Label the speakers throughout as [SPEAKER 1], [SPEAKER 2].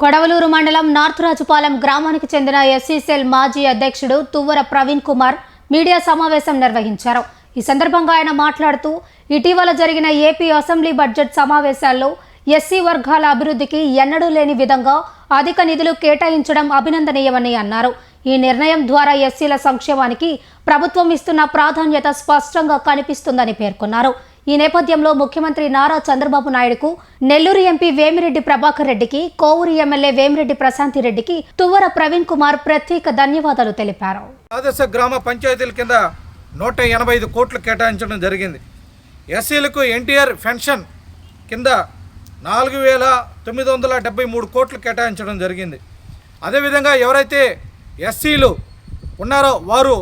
[SPEAKER 1] కొడవలూరు మండలం నార్త్ రాజుపాలెం గ్రామానికి చెందిన ఎస్సీసెల్ మాజీ అధ్యక్షుడు తువ్వర ప్రవీణ్ కుమార్ మీడియా సమావేశం నిర్వహించారు. ఈ సందర్భంగా ఆయన మాట్లాడుతూ ఇటీవల జరిగిన ఏపీ అసెంబ్లీ బడ్జెట్ సమావేశాల్లో ఎస్సీ వర్గాల అభివృద్ధికి ఎన్నడూ లేని విధంగా అధిక నిధులు కేటాయించడం అభినందనీయమని అన్నారు. ఈ నిర్ణయం ద్వారా ఎస్సీల సంక్షేమానికి ప్రభుత్వం ఇస్తున్న ప్రాధాన్యత స్పష్టంగా కనిపిస్తుందని పేర్కొన్నారు. ఈ నేపథ్యంలో ముఖ్యమంత్రి నారా చంద్రబాబు నాయుడుకు, నెల్లూరు ఎంపీ వేమిరెడ్డి ప్రభాకర్ రెడ్డికి, కోవూరు ఎమ్మెల్యే వేమిరెడ్డి ప్రశాంతి రెడ్డికి తువ్వర ప్రవీణ్ కుమార్ ప్రత్యేక ధన్యవాదాలు తెలిపారు.
[SPEAKER 2] ఆదర్శ గ్రామ పంచాయతీల కింద 185 కోట్లు కేటాయించడం జరిగింది. ఎస్సీలకు ఎన్టీఆర్ పెన్షన్ కింద 4,973 కోట్లు కేటాయించడం జరిగింది. అదేవిధంగా ఎవరైతే ఎస్సీలు ఉన్నారో వారు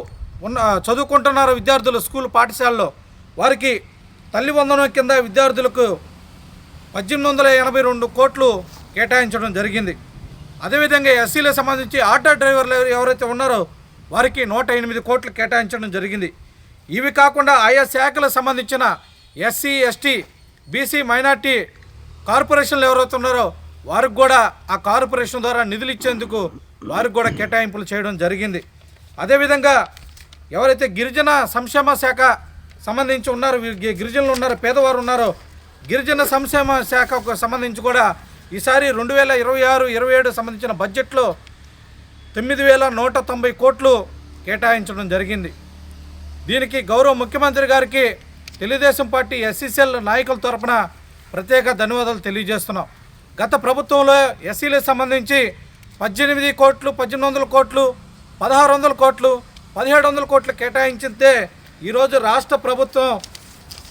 [SPEAKER 2] చదువుకుంటున్నారో విద్యార్థులు స్కూల్ పాఠశాలలో వారికి తల్లి వందనం కింద విద్యార్థులకు 1,882 కోట్లు కేటాయించడం జరిగింది. అదేవిధంగా ఎస్సీలకు సంబంధించి ఆటో డ్రైవర్లు ఎవరైతే ఉన్నారో వారికి 108 కోట్లు కేటాయించడం జరిగింది. ఇవి కాకుండా ఆయా శాఖలకు సంబంధించిన ఎస్సీ, ఎస్టీ, బీసీ, మైనార్టీ కార్పొరేషన్లు ఎవరైతే ఉన్నారో వారికి కూడా ఆ కార్పొరేషన్ ద్వారా నిధులు ఇచ్చేందుకు వారికి కూడా కేటాయింపులు చేయడం జరిగింది. అదేవిధంగా ఎవరైతే గిరిజన సంక్షేమ శాఖ సంబంధించి ఉన్నారో, గిరిజనులు ఉన్నారో, పేదవారు ఉన్నారో, గిరిజన సంక్షేమ శాఖకు సంబంధించి కూడా ఈసారి 2026-27 సంబంధించిన బడ్జెట్లో 9,190 కోట్లు కేటాయించడం జరిగింది. దీనికి గౌరవ ముఖ్యమంత్రి గారికి తెలుగుదేశం పార్టీ ఎస్సీసెల్ నాయకుల తరపున ప్రత్యేక ధన్యవాదాలు తెలియజేస్తున్నాం. గత ప్రభుత్వంలో ఎస్సీలకు సంబంధించి 18 కోట్లు, 1,800 కోట్లు, 1,600 కోట్లు, 1,700 కోట్లు కేటాయించితే ఈరోజు రాష్ట్ర ప్రభుత్వం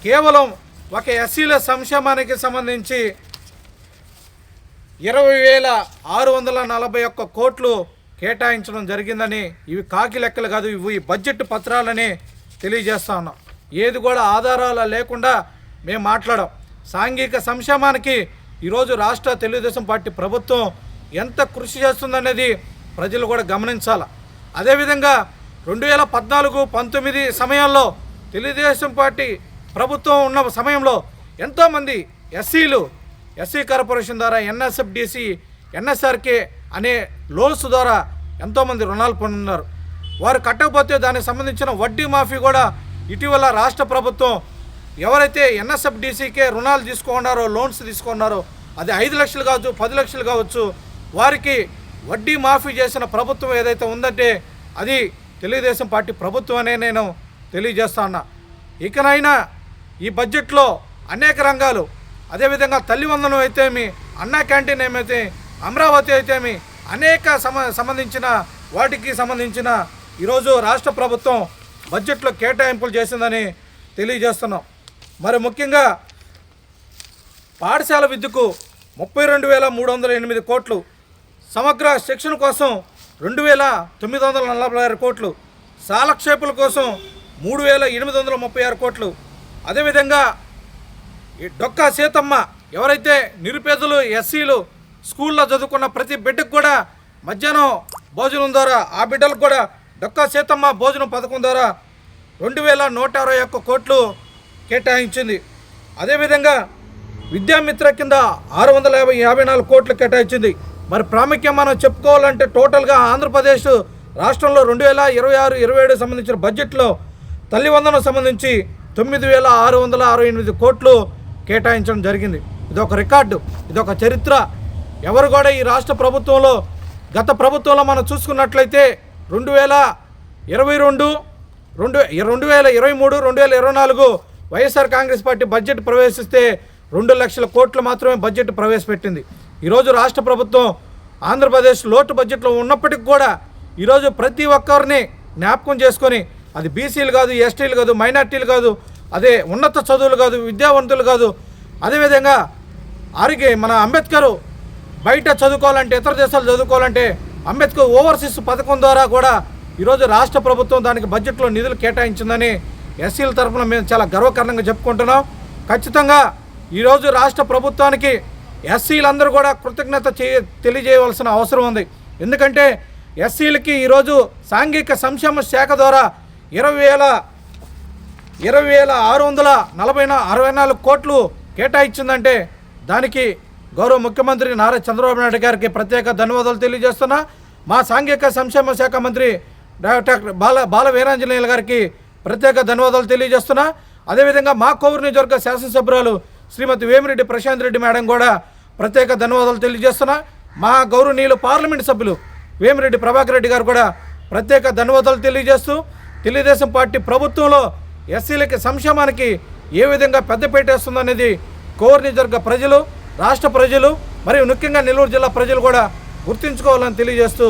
[SPEAKER 2] కేవలం ఒక ఎస్సీల సంక్షేమానికి సంబంధించి 20,641 కోట్లు కేటాయించడం జరిగిందని, ఇవి కాకి లెక్కలు కాదు, ఇవి బడ్జెట్ పత్రాలని తెలియజేస్తా ఉన్నాం. ఏది కూడా ఆధారాలు లేకుండా మేము మాట్లాడాం. సాంఘిక సంక్షేమానికి ఈరోజు రాష్ట్ర తెలుగుదేశం పార్టీ ప్రభుత్వం ఎంత కృషి చేస్తుందనేది ప్రజలు కూడా గమనించాలి. అదేవిధంగా 2014-19 సమయంలో తెలుగుదేశం పార్టీ ప్రభుత్వం ఉన్న సమయంలో ఎంతోమంది ఎస్సీలు ఎస్సీ కార్పొరేషన్ ద్వారా ఎన్ఎస్ఎఫ్డిసి, ఎన్ఎస్ఆర్కే అనే లోన్స్ ద్వారా ఎంతోమంది రుణాలు పొందుతున్నారు. వారు కట్టకపోతే దానికి సంబంధించిన వడ్డీ మాఫీ కూడా ఇటీవల రాష్ట్ర ప్రభుత్వం ఎవరైతే ఎన్ఎస్ఎఫ్డిసికే రుణాలు తీసుకున్నారో, లోన్స్ తీసుకున్నారో, అది 5 లక్షలు కావచ్చు, 10 లక్షలు కావచ్చు, వారికి వడ్డీ మాఫీ చేసిన ప్రభుత్వం ఏదైతే ఉందంటే అది తెలుగుదేశం పార్టీ ప్రభుత్వం అనే నేను తెలియజేస్తా ఉన్నా. ఇకనైనా ఈ బడ్జెట్లో అనేక రంగాలు, అదేవిధంగా తల్లి వందనం అయితేమి, అన్నా క్యాంటీన్ ఏమైతే, అమరావతి అయితేమి, అనేక సంబంధించిన వాటికి సంబంధించిన ఈరోజు రాష్ట్ర ప్రభుత్వం బడ్జెట్లో కేటాయింపులు చేసిందని తెలియజేస్తున్నాం. మరి ముఖ్యంగా పాఠశాల విద్యకు 32,308 కోట్లు, సమగ్ర శిక్షణ కోసం 2,946 కోట్లు, సాలక్షేపుల కోసం 3,836 కోట్లు, అదేవిధంగా ఈ డొక్కా సీతమ్మ ఎవరైతే నిరుపేదలు ఎస్సీలు స్కూల్లో చదువుకున్న ప్రతి బిడ్డకు కూడా మధ్యాహ్నం భోజనం ద్వారా ఆ బిడ్డలకు కూడా డొక్కా సీతమ్మ భోజనం పథకం ద్వారా 2,121 కోట్లు కేటాయించింది. అదేవిధంగా విద్యామిత్ర కింద 654 కోట్లు కేటాయించింది. మరి ప్రాముఖ్యం మనం చెప్పుకోవాలంటే టోటల్గా ఆంధ్రప్రదేశ్ రాష్ట్రంలో 2026-27 సంబంధించిన బడ్జెట్లో తల్లి వందనం సంబంధించి 9,668 కోట్లు కేటాయించడం జరిగింది. ఇదొక రికార్డు, ఇదొక చరిత్ర. ఎవరు కూడా ఈ రాష్ట్ర ప్రభుత్వంలో, గత ప్రభుత్వంలో మనం చూసుకున్నట్లయితే 2022, 2023, 2024 వైఎస్ఆర్ కాంగ్రెస్ పార్టీ బడ్జెట్ ప్రవేశిస్తే 2 లక్షల కోట్లు మాత్రమే బడ్జెట్ ప్రవేశపెట్టింది. ఈరోజు రాష్ట్ర ప్రభుత్వం ఆంధ్రప్రదేశ్ లోటు బడ్జెట్లో ఉన్నప్పటికీ కూడా ఈరోజు ప్రతి ఒక్కరిని జ్ఞాపకం చేసుకొని, అది బీసీలు కాదు, ఎస్టీలు కాదు, మైనార్టీలు కాదు, అదే ఉన్నత చదువులు కాదు, విద్యావంతులు కాదు, అదేవిధంగా మన అంబేద్కర్ బయట చదువుకోవాలంటే, ఇతర దేశాలు చదువుకోవాలంటే అంబేద్కర్ ఓవర్సీస్ పథకం ద్వారా కూడా ఈరోజు రాష్ట్ర ప్రభుత్వం దానికి బడ్జెట్లో నిధులు కేటాయించిందని ఎస్సీల తరఫున మేము చాలా గర్వకారణంగా చెప్పుకుంటున్నాం. ఖచ్చితంగా ఈరోజు రాష్ట్ర ప్రభుత్వానికి ఎస్సీలందరూ కూడా కృతజ్ఞత తెలియజేయవలసిన అవసరం ఉంది. ఎందుకంటే ఎస్సీలకి ఈరోజు సాంఘిక సంక్షేమ శాఖ ద్వారా 20,664 కోట్లు కేటాయించిందంటే దానికి గౌరవ ముఖ్యమంత్రి నారా చంద్రబాబు నాయుడు గారికి ప్రత్యేక ధన్యవాదాలు తెలియజేస్తున్నా. మా సాంఘిక సంక్షేమ శాఖ మంత్రి డాక్టర్ బాల వీరాంజనేయులు గారికి ప్రత్యేక ధన్యవాదాలు తెలియజేస్తున్నా. అదేవిధంగా మా కోవూరు నియోజకవర్గ శాసనసభ్యురాలు శ్రీమతి వేమిరెడ్డి ప్రశాంత్ రెడ్డి మేడం కూడా ప్రత్యేక ధన్యవాదాలు తెలియజేస్తున్నా. మా గౌరవనీయులు పార్లమెంట్ సభ్యులు వేమిరెడ్డి ప్రభాకర్ రెడ్డి గారు కూడా ప్రత్యేక ధన్యవాదాలు తెలియజేస్తూ తెలుగుదేశం పార్టీ ప్రభుత్వంలో ఎస్సీలకి సంక్షేమానికి ఏ విధంగా పెద్దపీట వేస్తుందనేది కోవూరు నియోజకవర్గ ప్రజలు, రాష్ట్ర ప్రజలు మరియు ముఖ్యంగా నెల్లూరు జిల్లా ప్రజలు కూడా గుర్తుంచుకోవాలని తెలియజేస్తూ